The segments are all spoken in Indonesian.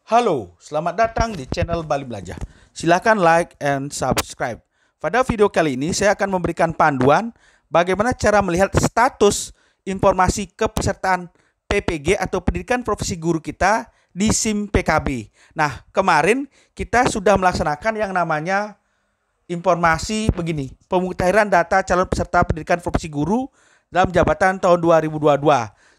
Halo, selamat datang di channel Bali Belajar. Silakan like and subscribe. Pada video kali ini saya akan memberikan panduan bagaimana cara melihat status informasi kepesertaan PPG atau Pendidikan Profesi Guru kita di SIM PKB. Nah, kemarin kita sudah melaksanakan yang namanya informasi begini, pemutahiran data calon peserta Pendidikan Profesi Guru dalam jabatan tahun 2022.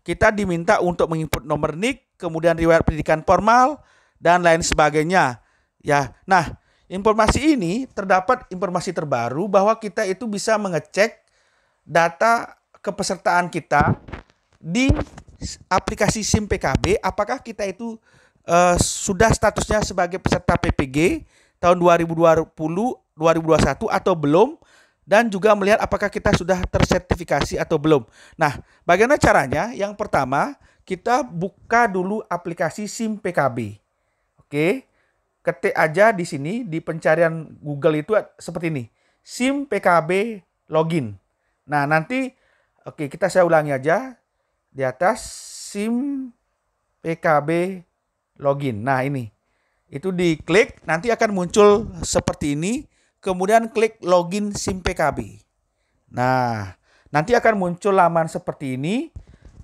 Kita diminta untuk menginput nomor NIK, kemudian riwayat pendidikan formal, dan lain sebagainya. Ya, nah, informasi ini terdapat informasi terbaru bahwa kita itu bisa mengecek data kepesertaan kita di aplikasi SIM PKB. Apakah kita itu sudah statusnya sebagai peserta PPG tahun 2020, 2021 atau belum? Dan juga melihat apakah kita sudah tersertifikasi atau belum. Nah, bagaimana caranya? Yang pertama, kita buka dulu aplikasi SIM PKB. Oke, ketik aja di sini di pencarian Google itu seperti ini, SIM PKB login. Nah, nanti saya ulangi aja di atas SIM PKB login. Nah, ini itu diklik, nanti akan muncul seperti ini. Kemudian klik login SIM PKB. Nah, nanti akan muncul laman seperti ini.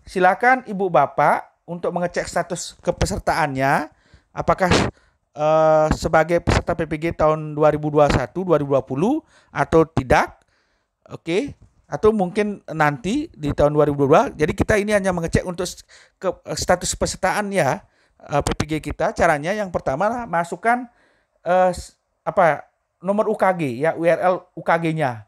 Silakan Ibu Bapak untuk mengecek status kepesertaannya. Apakah sebagai peserta PPG tahun 2021, 2020 atau tidak. Oke. Atau mungkin nanti di tahun 2022. Jadi kita ini hanya mengecek untuk status pesertaan ya PPG kita. Caranya yang pertama masukkan nomor UKG ya, URL UKG-nya.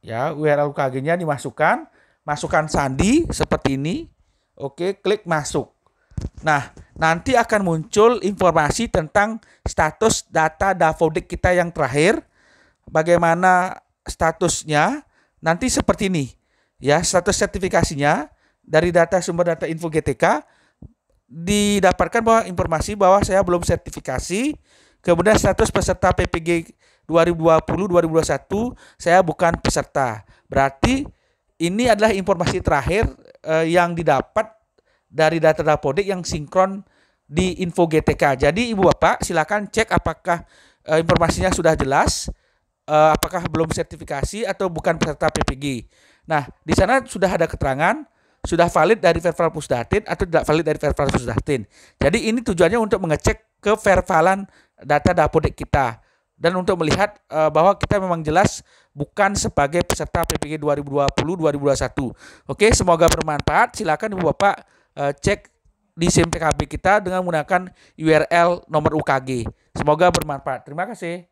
Ya, URL UKG-nya dimasukkan, masukkan sandi seperti ini. Oke, klik masuk. Nah, nanti akan muncul informasi tentang status data Dapodik kita yang terakhir. Bagaimana statusnya? Nanti seperti ini. Ya, status sertifikasinya dari data sumber data info GTK didapatkan bahwa informasi bahwa saya belum sertifikasi. Kemudian status peserta PPG 2020-2021 saya bukan peserta. Berarti ini adalah informasi terakhir yang didapat dari data Dapodik yang sinkron di info GTK. Jadi Ibu Bapak silakan cek apakah informasinya sudah jelas, apakah belum sertifikasi atau bukan peserta PPG. Nah, di sana sudah ada keterangan sudah valid dari Verval Pusdatin atau tidak valid dari Verval Pusdatin. Jadi ini tujuannya untuk mengecek kevervalan data Dapodik kita dan untuk melihat bahwa kita memang jelas bukan sebagai peserta PPG 2020-2021. Oke, semoga bermanfaat. Silakan Ibu Bapak cek di SIM PKB kita dengan menggunakan URL nomor UKG. Semoga bermanfaat. Terima kasih.